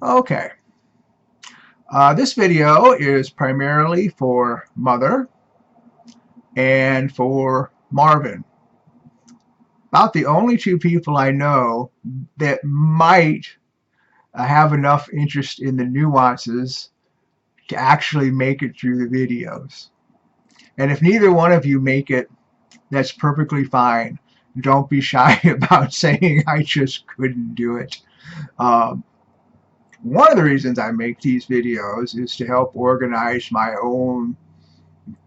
Okay, this video is primarily for Mother and for Marvin. About the only two people I know that might have enough interest in the nuances to actually make it through the videos. And if neither one of you make it, that's perfectly fine. Don't be shy about saying I just couldn't do it. Um, One of the reasons I make these videos is to help organize my own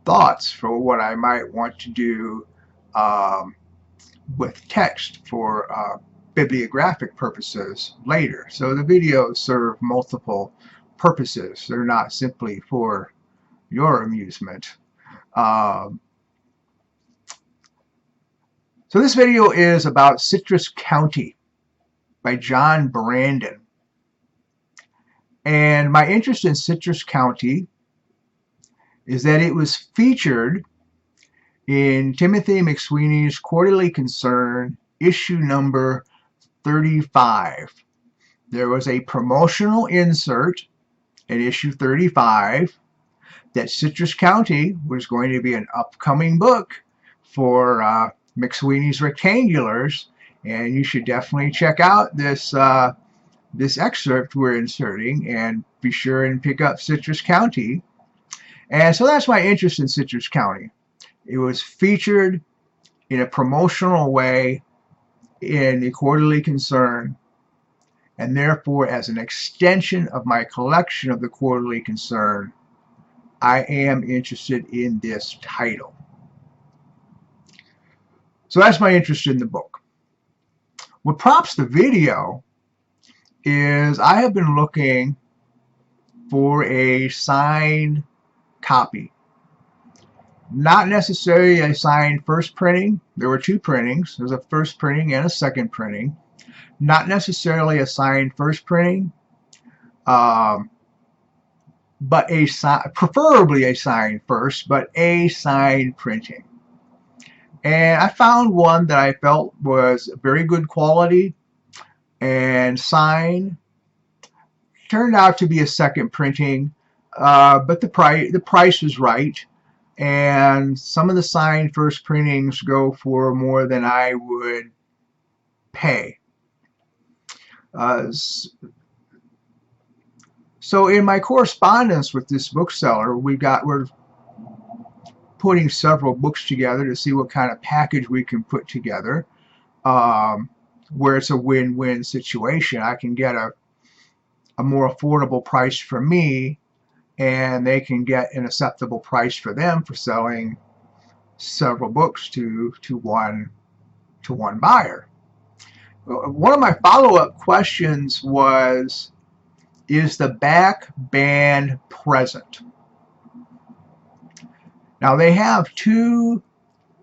thoughts for what I might want to do um, with text for bibliographic purposes later. So the videos serve multiple purposes. They're not simply for your amusement. Um, so this video is about Citrus County by John Brandon. And my interest in Citrus County is that it was featured in Timothy McSweeney's Quarterly Concern, issue number 35. There was a promotional insert in issue 35 that Citrus County was going to be an upcoming book for McSweeney's Rectangulars, and you should definitely check out this excerpt we're inserting and be sure and pick up Citrus County. And so that's my interest in Citrus County. It was featured in a promotional way in the Quarterly Concern, and therefore, as an extension of my collection of the Quarterly Concern, I am interested in this title. So that's my interest in the book. What prompts the video is I have been looking for a signed copy. Not necessarily a signed first printing. There were two printings. There's a first printing and a second printing. Not necessarily a signed first printing, but preferably a signed first, but a signed printing. And I found one that I felt was very good quality and signed. Turned out to be a second printing, but the price was right. And some of the signed first printings go for more than I would pay. So in my correspondence with this bookseller, we're putting several books together to see what kind of package we can put together, where it's a win-win situation. I can get a more affordable price for me, and they can get an acceptable price for them for selling several books to one buyer. One of my follow-up questions was, is the back band present? Now they have two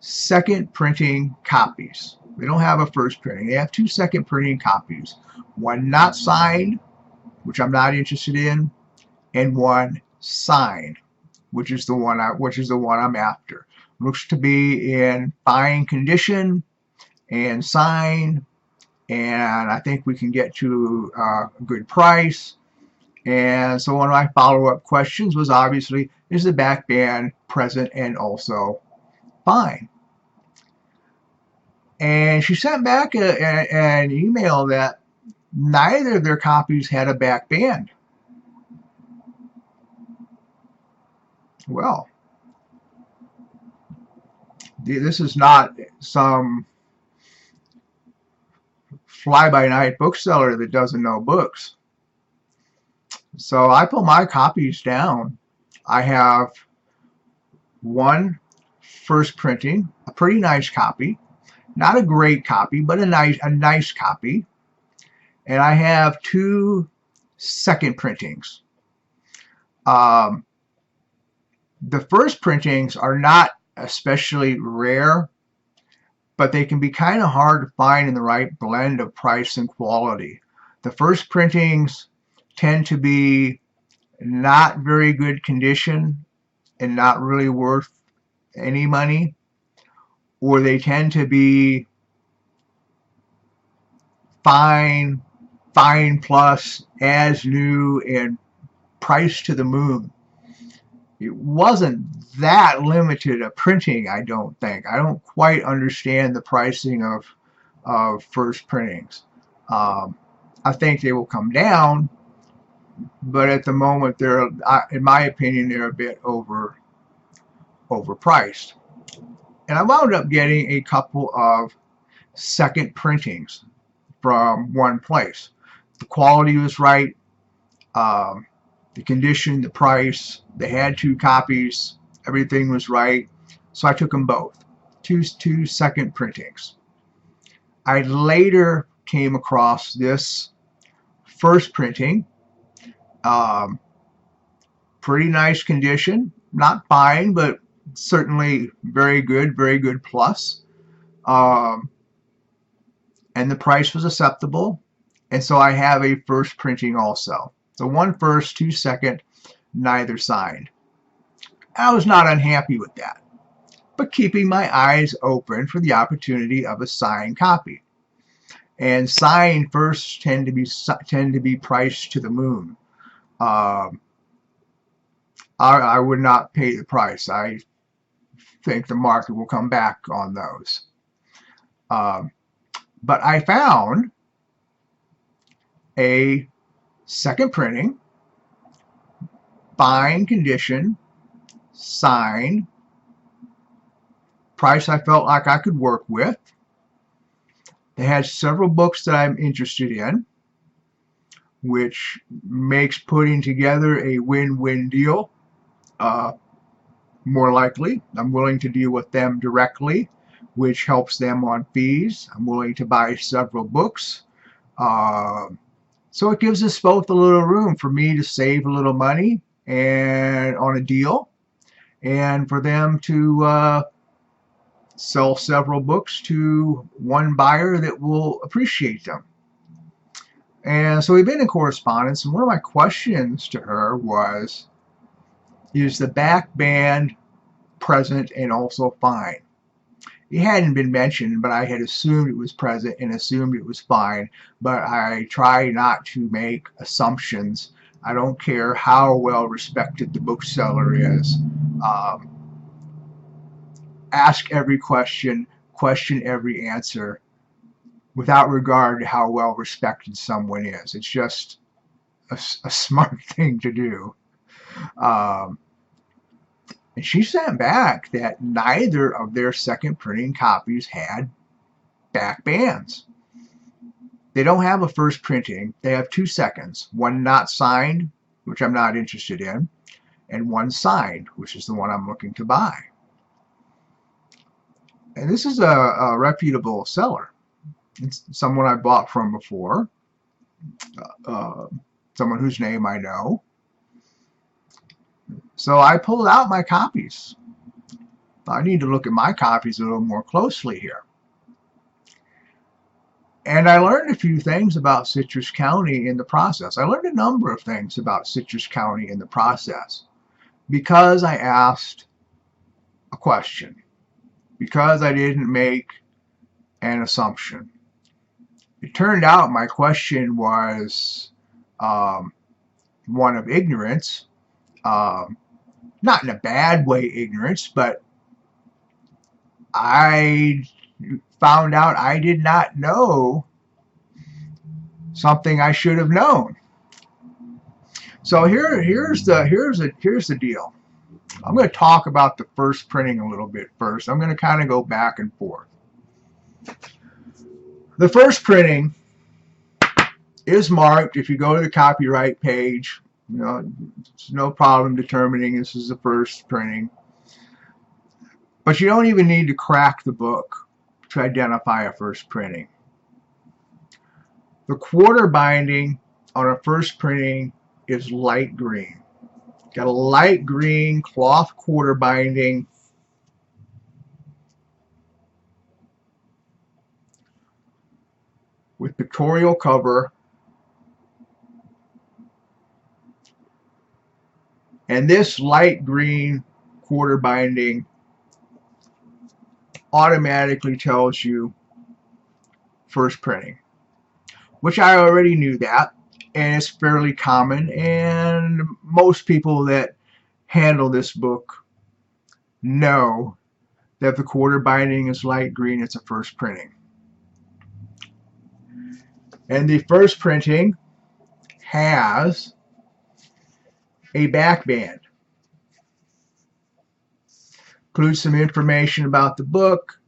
second printing copies. They don't have a first printing. They have two second printing copies. One not signed, which I'm not interested in, and one signed, which is the one I'm after. Looks to be in fine condition and signed, and I think we can get to a good price. And so one of my follow-up questions was obviously, is the back band present and also fine? And she sent back an email that neither of their copies had a back band. Well, this is not some fly-by-night bookseller that doesn't know books. So I put my copies down. I have one first printing, a pretty nice copy, not a great copy, but a nice copy, and I have two second printings. The first printings are not especially rare, but they can be kind of hard to find in the right blend of price and quality. The first printings tend to be not very good condition and not really worth any money, or they tend to be fine fine plus, as new, and price to the moon. It wasn't that limited a printing, I don't think. I don't quite understand the pricing of first printings. I think they will come down, but at the moment, they're, in my opinion, they're a bit overpriced. And I wound up getting a couple of second printings from one place. The quality was right, the condition, the price. They had 2 copies, everything was right, so I took them both. Two second printings. I later came across this first printing. Pretty nice condition, not fine, but certainly very good plus. And the price was acceptable, and so I have a first printing also. So 1 first, 2 second, neither signed. I was not unhappy with that, but keeping my eyes open for the opportunity of a signed copy. And signed first tend to be priced to the moon. I would not pay the price. I think the market will come back on those. But I found a second printing, fine condition, signed, price I felt like I could work with. They had several books that I'm interested in, which makes putting together a win-win deal more likely. I'm willing to deal with them directly, which helps them on fees. I'm willing to buy several books. So it gives us both a little room for me to save a little money and on a deal, and for them to sell several books to one buyer that will appreciate them. And so we've been in correspondence, and one of my questions to her was, is the back band present and also fine? It hadn't been mentioned, but I had assumed it was present and assumed it was fine. But I try not to make assumptions. I don't care how well respected the bookseller is. Ask every question every answer, without regard to how well respected someone is. It's just a smart thing to do. And she sent back that neither of their second printing copies had back bands. They don't have a first printing. They have 2 seconds. One not signed, which I'm not interested in, and one signed, which is the one I'm looking to buy. And this is a reputable seller. It's someone I bought from before, someone whose name I know. So I pulled out my copies. I need to look at my copies a little more closely here. And I learned a few things about Citrus County in the process. I learned a number of things about Citrus County in the process because I asked a question, because I didn't make an assumption. It turned out my question was one of ignorance. Not in a bad way ignorance, but I found out I did not know something I should have known. So here's the deal. I'm going to talk about the first printing a little bit first. I'm going to kind of go back and forth. The first printing is marked. If you go to the copyright page, you know, it's no problem determining this is the first printing. But you don't even need to crack the book to identify a first printing. The quarter binding on a first printing is light green. Got a light green cloth quarter binding. With pictorial cover. And this light green quarter binding automatically tells you first printing. which I already knew that, and it's fairly common, and most people that handle this book know that the quarter binding is light green. It's a first printing. And the first printing has a back band. Includes some information about the book.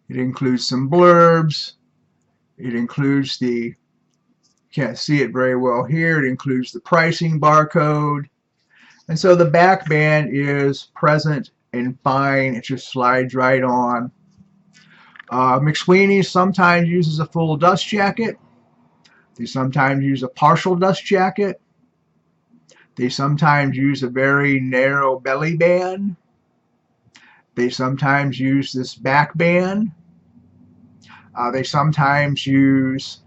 It includes some blurbs. It includes the, can't see it very well here, it includes the pricing barcode. And so the back band is present and fine. It just slides right on. McSweeney's sometimes uses a full dust jacket. They sometimes use a partial dust jacket. They sometimes use a very narrow belly band. They sometimes use this back band. They sometimes use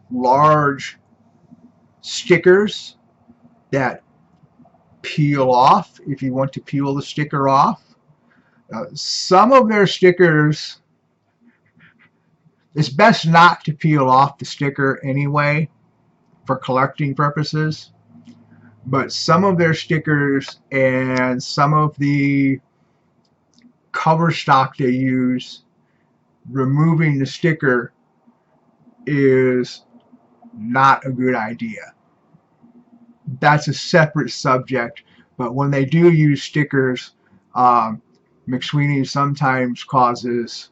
large stickers that peel off if you want to peel the sticker off. Some of their stickers, it's best not to peel off the sticker anyway for collecting purposes, but some of their stickers and some of the cover stock they use, removing the sticker is not a good idea. That's a separate subject, but when they do use stickers, McSweeney sometimes causes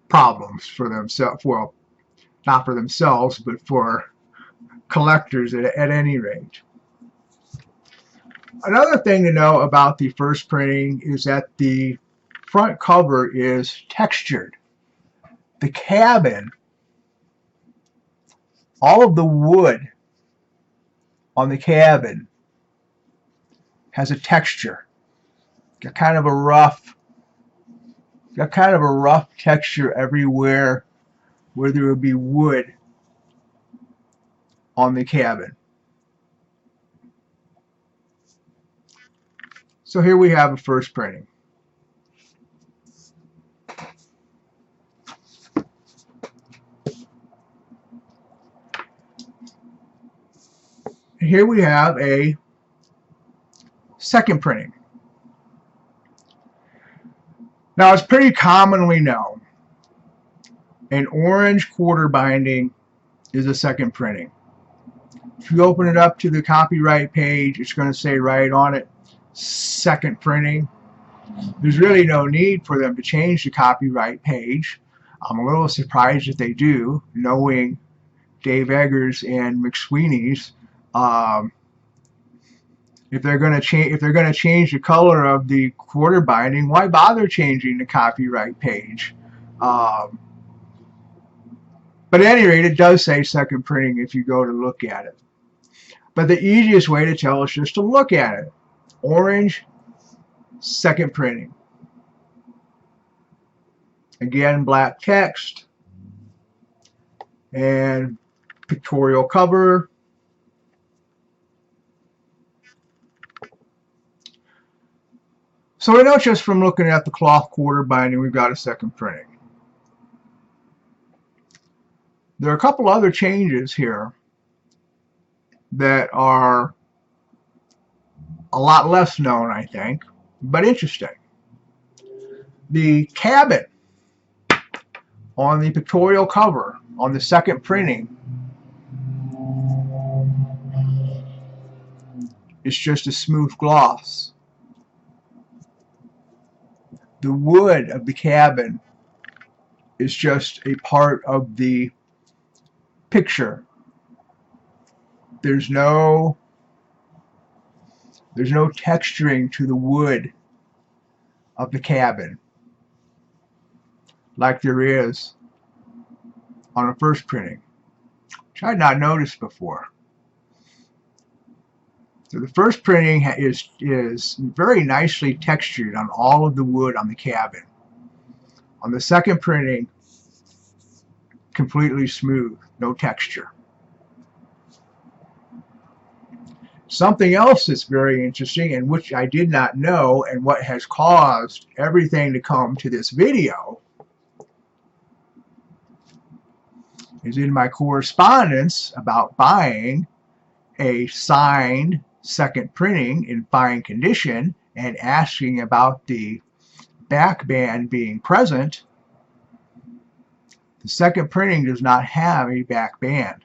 problems for themselves. Well, not for themselves, but for collectors at any rate. Another thing to know about the first printing is that the front cover is textured. The cabin, all of the wood on the cabin has a texture. Got kind of a rough texture everywhere where there would be wood on the cabin. So here we have a first printing. Here we have a second printing. Now, it's pretty commonly known an orange quarter binding is a second printing. If you open it up to the copyright page, it's going to say right on it, second printing. There's really no need for them to change the copyright page. I'm a little surprised that they do, knowing Dave Eggers and McSweeney's. If they're going to change the color of the quarter binding, why bother changing the copyright page? But at any rate, it does say second printing if you go to look at it. But the easiest way to tell is just to look at it. Orange, second printing. Again, black text and pictorial cover. So we know just from looking at the cloth quarter binding, we've got a second printing. There are a couple other changes here that are a lot less known, I think, but interesting. The cabin on the pictorial cover on the second printing is just a smooth gloss. The wood of the cabin is just a part of the picture. There's no texturing to the wood of the cabin like there is on a first printing, which I had not noticed before. So the first printing is very nicely textured on all of the wood on the cabin. On the second printing, completely smooth, no texture. Something else that's very interesting, and which I did not know, and what has caused everything to come to this video, is in my correspondence about buying a signed second printing in fine condition and asking about the back band being present. The second printing does not have a back band.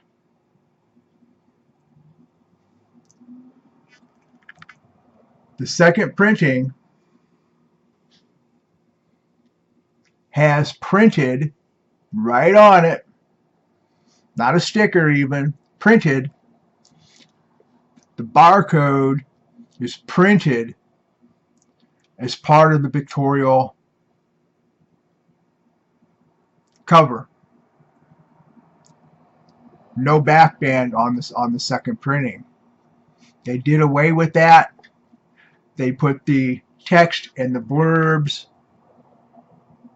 The second printing has printed right on it, not a sticker even, printed. The barcode is printed as part of the pictorial cover. No back band on the second printing. They did away with that. They put the text and the blurbs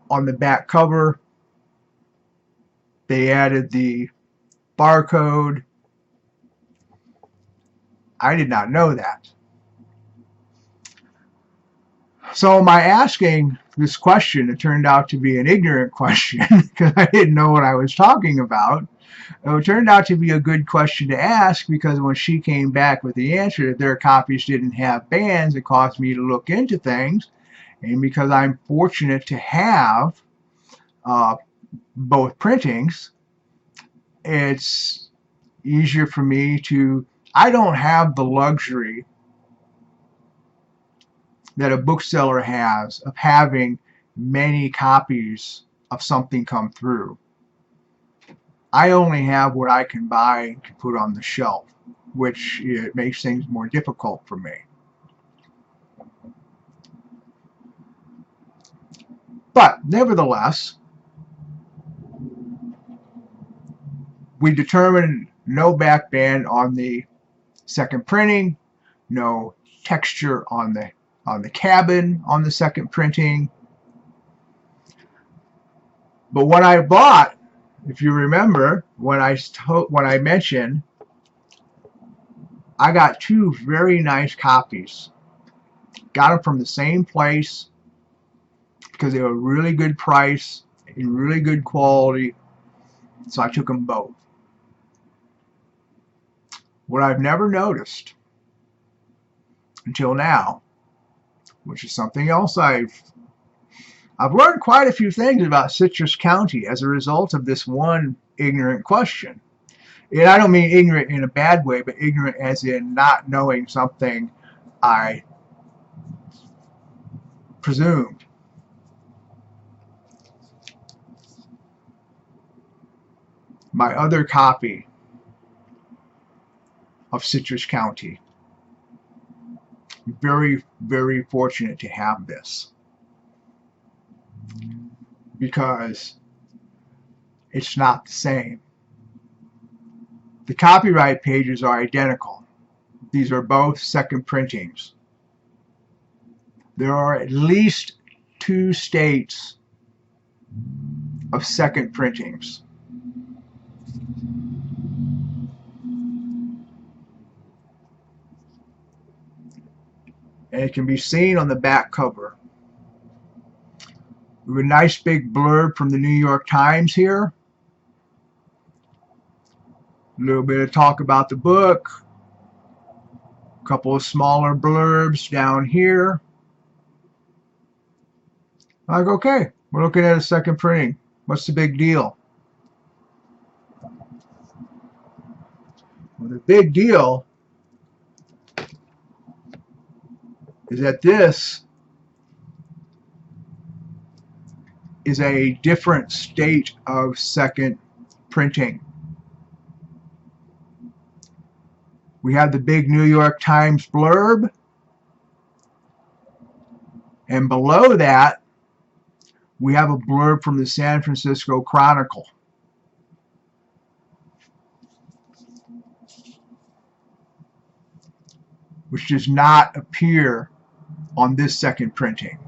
on the back cover. They added the barcode. I did not know that. So my asking this question, it turned out to be an ignorant question because I didn't know what I was talking about. It turned out to be a good question to ask because when she came back with the answer that their copies didn't have bands, it caused me to look into things. And because I'm fortunate to have both printings, it's easier for me to, I don't have the luxury that a bookseller has of having many copies of something come through. I only have what I can buy to put on the shelf, which it makes things more difficult for me. But nevertheless, we determined no back band on the second printing, no texture on the cabin on the second printing. But what I bought, if you remember, when I mentioned, I got two very nice copies. Got them from the same place because they were really good price and really good quality. So I took them both. What I've never noticed until now, which is something else I've learned quite a few things about Citrus County as a result of this one ignorant question. And I don't mean ignorant in a bad way, but ignorant as in not knowing something I presumed. My other copy of Citrus County. Very, very fortunate to have this because it's not the same. The copyright pages are identical. These are both second printings. There are at least 2 states of second printings. And it can be seen on the back cover. We have a nice big blurb from the New York Times here. A little bit of talk about the book. A couple of smaller blurbs down here. Like, okay, we're looking at a second printing. What's the big deal? Well, the big deal is that this is a different state of second printing. We have the big New York Times blurb, and below that we have a blurb from the San Francisco Chronicle. Which does not appear on this second printing.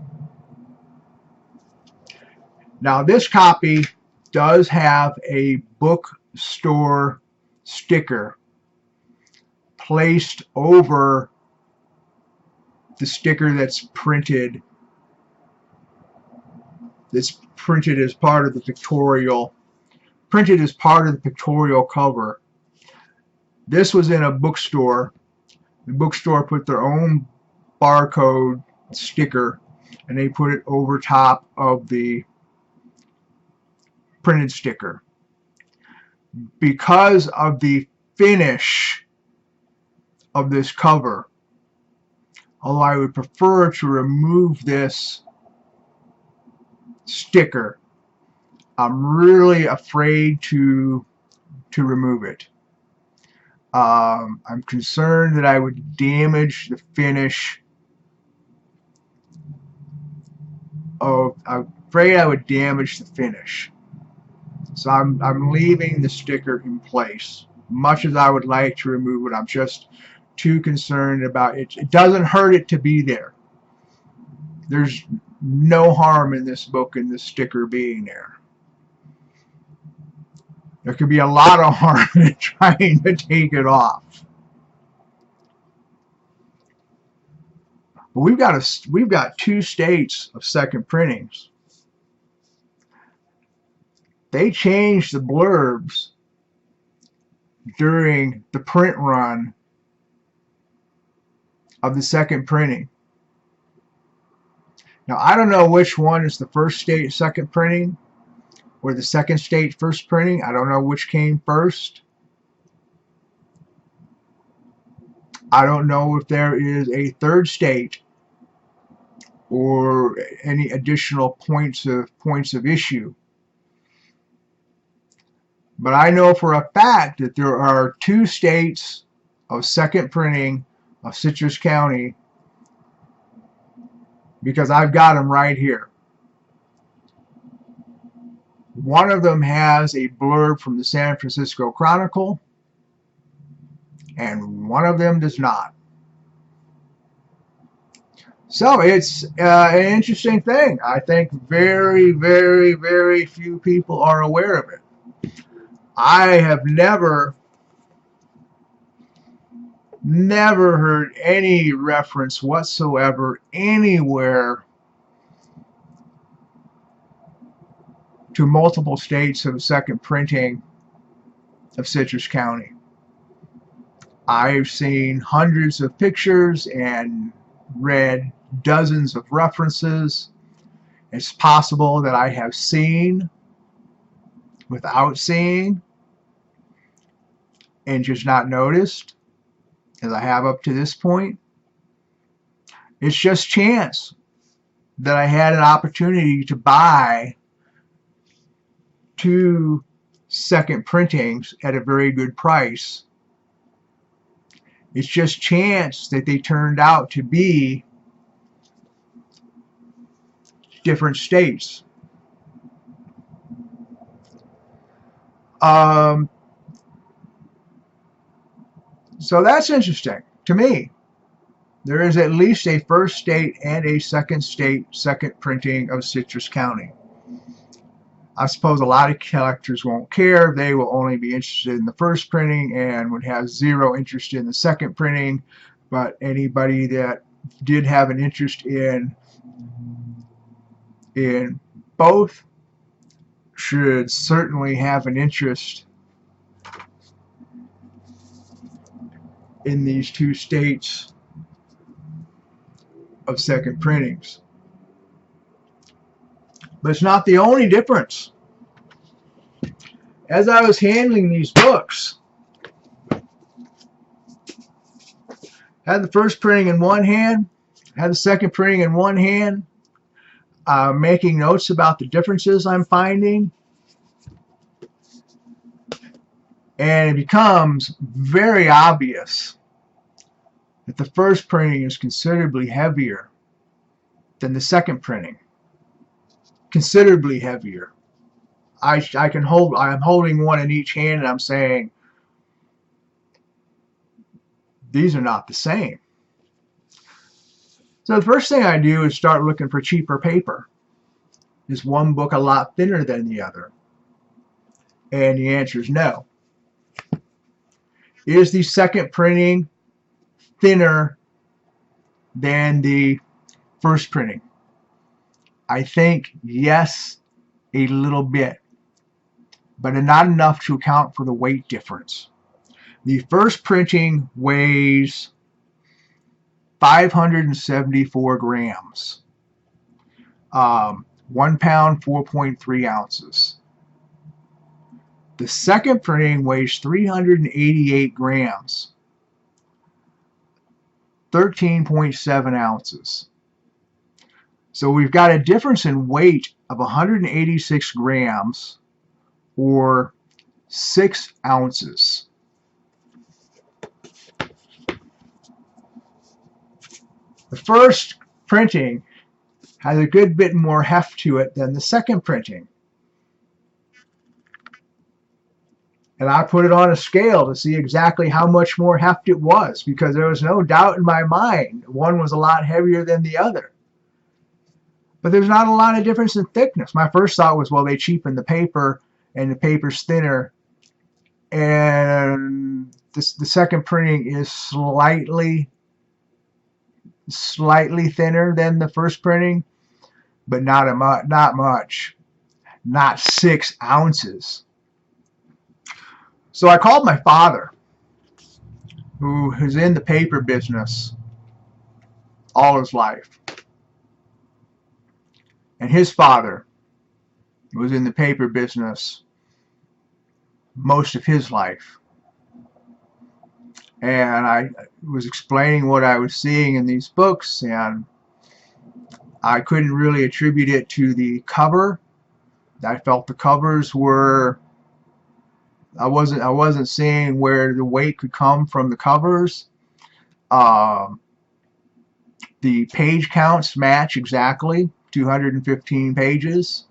Now this copy does have a bookstore sticker placed over the sticker that's printed as part of the pictorial printed as part of the pictorial cover. This was in a bookstore. The bookstore put their own barcode sticker and they put it over top of the printed sticker. Because of the finish of this cover, although I would prefer to remove this sticker, I'm really afraid to remove it. I'm concerned that I would damage the finish of, I'm afraid I would damage the finish. So I'm leaving the sticker in place. Much as I would like to remove it, I'm just too concerned about it. It doesn't hurt it to be there. There's no harm in this book and this sticker being there. There could be a lot of harm in trying to take it off. But we've got 2 states of second printings. They changed the blurbs during the print run of the second printing. Now, I don't know which one is the first state second printing or the second state first printing. I don't know which came first. I don't know if there is a third state or any additional points of issue. But I know for a fact that there are 2 states of second printing of Citrus County, because I've got them right here. One of them has a blurb from the San Francisco Chronicle, and one of them does not. So it's an interesting thing. I think very, very, very few people are aware of it. I have never heard any reference whatsoever anywhere to multiple states of second printing of Citrus County. I've seen hundreds of pictures and read dozens of references. It's possible that I have seen without seeing and just not noticed, as I have up to this point. It's just chance that I had an opportunity to buy 2 second printings at a very good price. It's just chance that they turned out to be different states. So that's interesting to me. There is at least a first state and a second state second printing of Citrus County. I suppose a lot of collectors won't care. They will only be interested in the first printing and would have zero interest in the second printing. But anybody that did have an interest in both should certainly have an interest in these 2 states of second printings. But it's not the only difference. As I was handling these books, had the first printing in one hand, had the second printing in one hand, making notes about the differences I'm finding, and it becomes very obvious that the first printing is considerably heavier than the second printing. Considerably heavier. I'm holding one in each hand and I'm saying, these are not the same. So the first thing I do is start looking for cheaper paper. Is one book a lot thinner than the other? And the answer is no. Is the second printing thinner than the first printing? I think yes, a little bit. but not enough to account for the weight difference. The first printing weighs 574 grams. 1 pound, 4.3 ounces. The second printing weighs 388 grams. 13.7 ounces. So we've got a difference in weight of 186 grams or 6 ounces. The first printing has a good bit more heft to it than the second printing. And I put it on a scale to see exactly how much more heft it was, because there was no doubt in my mind one was a lot heavier than the other. But there's not a lot of difference in thickness. My first thought was, well, they cheapened the paper and the paper's thinner. And the second printing is slightly thinner than the first printing, but not much. Not 6 ounces. So I called my father, who is in the paper business all his life. And his father was in the paper business most of his life. And I was explaining what I was seeing in these books, and I couldn't really attribute it to the cover. I felt the covers were, I wasn't seeing where the weight could come from the covers. The page counts match exactly, 215 pages.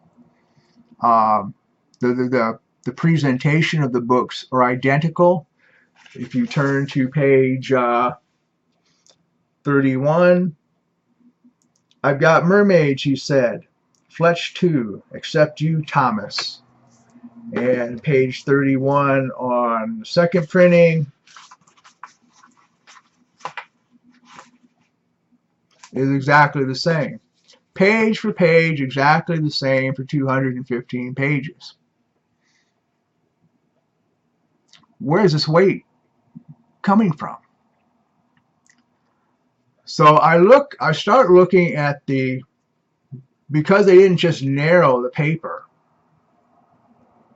The presentation of the books are identical. If you turn to page 31, I've got mermaids, he said. Fletch 2, except you, Thomas. And page 31 on the second printing is exactly the same. Page for page, exactly the same for 215 pages. Where is this weight coming from? So I start looking at because they didn't just narrow the paper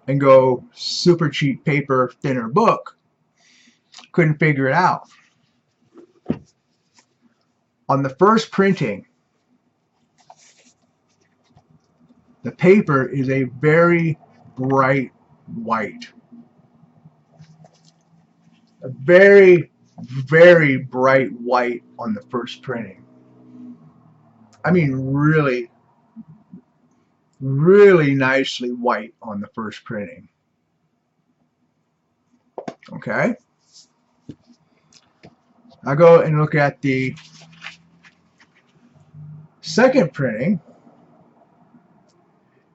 and go super cheap paper, thinner book, couldn't figure it out. On the first printing, the paper is a very bright white. A very, very bright white on the first printing. I mean, really, really nicely white on the first printing. Okay? I go and look at the second printing,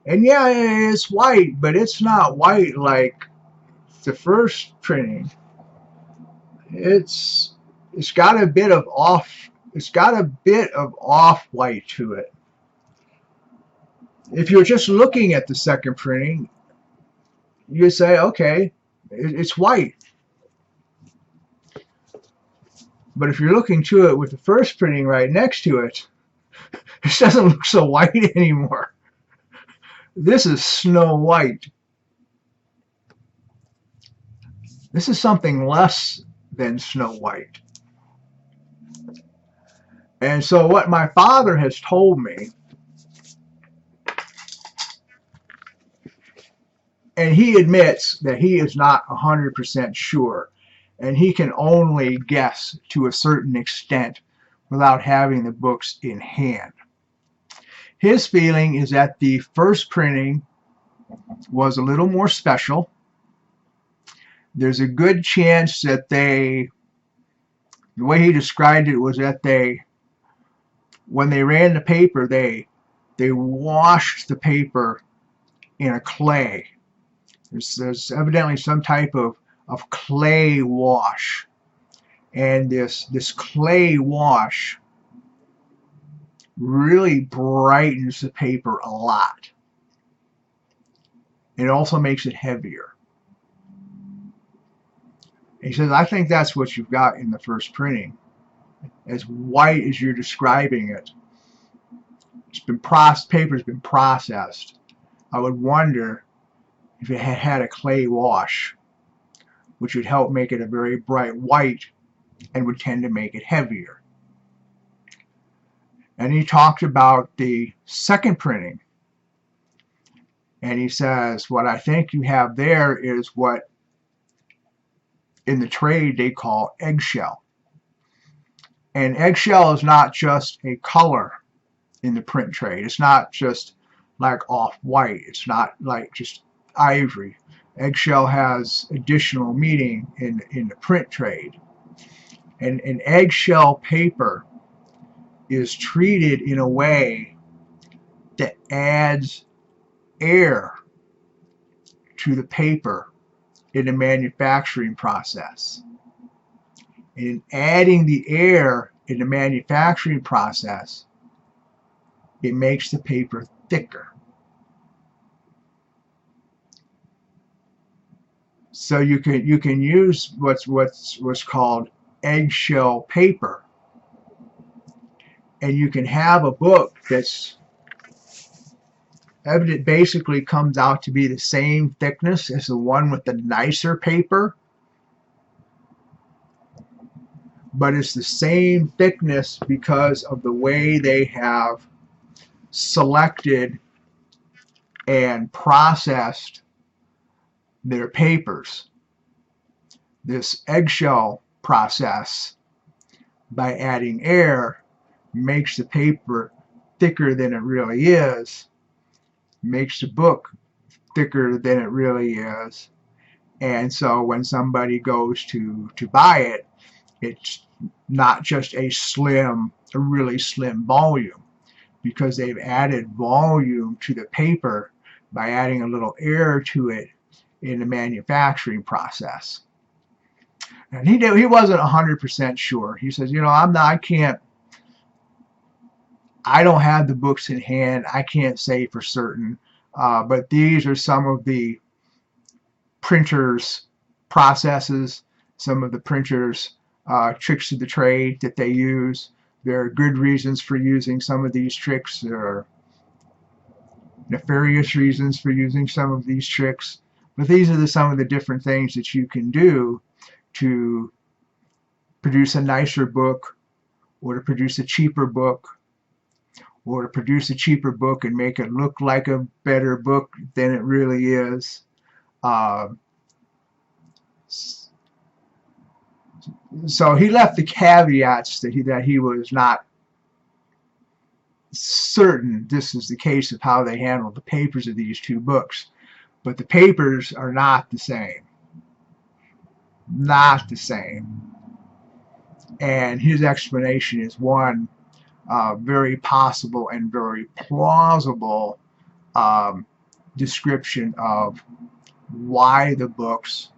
and yeah, it's white, but it's not white like the first printing. It's got a bit of off-white to it. If you're just looking at the second printing, you say, okay, it's white. But if you're looking to it with the first printing right next to it, it doesn't look so white anymore. This is Snow White. This is something less than Snow White. And so what my father has told me, and he admits that he is not 100% sure, and he can only guess to a certain extent without having the books in hand. His feeling is that the first printing was a little more special. There's a good chance that the way he described it was that when they ran the paper, they washed the paper in a clay. There's evidently some type of clay wash, and this clay wash really brightens the paper a lot. It also makes it heavier. He says, I think that's what you've got in the first printing. As white as you're describing it, paper's been processed. I would wonder if it had had a clay wash, which would help make it a very bright white and would tend to make it heavier. And he talked about the second printing. And he says, what I think you have there is what in the trade they call eggshell. And eggshell is not just a color in the print trade. It's not just like off-white. It's not like just ivory. Eggshell has additional meaning in the print trade. And an eggshell paper is treated in a way that adds air to the paper in the manufacturing process. And in adding the air in the manufacturing process, it makes the paper thicker. So you can use what's called eggshell paper, and you can have a book that's evident basically comes out to be the same thickness as the one with the nicer paper, but it's the same thickness because of the way they have selected and processed their papers. This eggshell process, by adding air, makes the paper thicker than it really is, makes the book thicker than it really is. And so when somebody goes to buy it, it's not just a really slim volume, because they've added volume to the paper by adding a little air to it in the manufacturing process. And he wasn't 100% sure. He says, I don't have the books in hand. I can't say for certain, but these are some of the printers' processes, some of the printers' tricks of the trade that they use. There are good reasons for using some of these tricks. There are nefarious reasons for using some of these tricks. But these are some of the different things that you can do to produce a nicer book, or to produce a cheaper book, or to produce a cheaper book and make it look like a better book than it really is. So he left the caveats that he was not certain this is the case of how they handled the papers of these two books. But the papers are not the same. Not the same. And his explanation is one very possible and very plausible description of why the books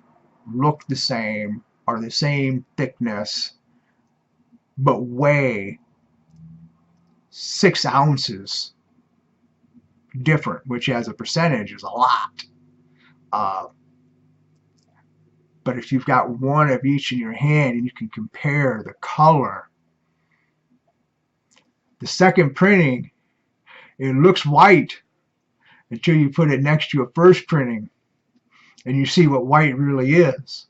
look the same, are the same thickness, but weigh 6 ounces different, which as a percentage is a lot. But if you've got one of each in your hand and you can compare the color, the second printing, it looks white until you put it next to a first printing and you see what white really is.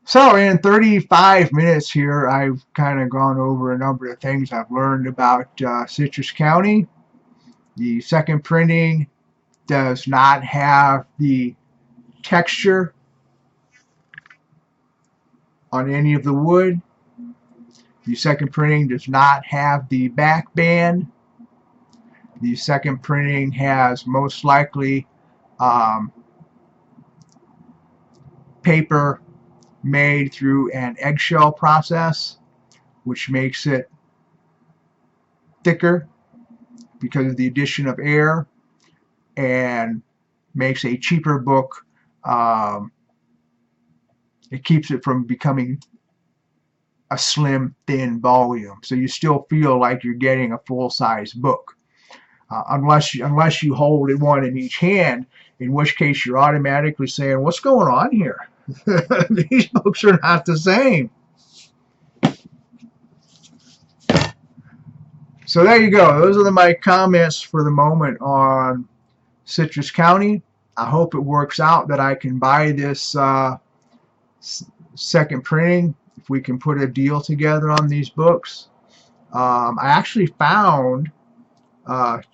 So in 35 minutes here, I've kind of gone over a number of things I've learned about Citrus County. The second printing does not have the texture on any of the wood. The second printing does not have the back band. The second printing has most likely paper made through an eggshell process, which makes it thicker because of the addition of air, and makes a cheaper book. It keeps it from becoming a slim, thin volume, so you still feel like you're getting a full-size book. unless you hold one in each hand, in which case you're automatically saying, what's going on here? These books are not the same. So there you go. Those are my comments for the moment on Citrus County. I hope it works out that I can buy this second printing, if we can put a deal together on these books. I actually found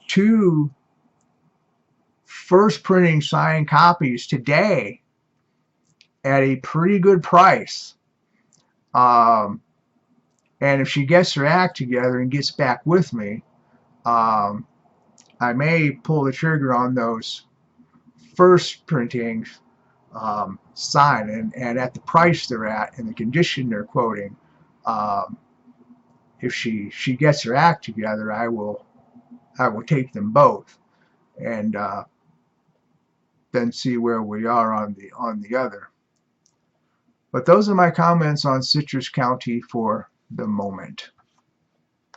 2 first printing signed copies today at a pretty good price. And if she gets her act together and gets back with me, I may pull the trigger on those first printings signed, and at the price they're at and the condition they're quoting. If she gets her act together, I will take them both, and then see where we are on the other. But those are my comments on Citrus County for the moment.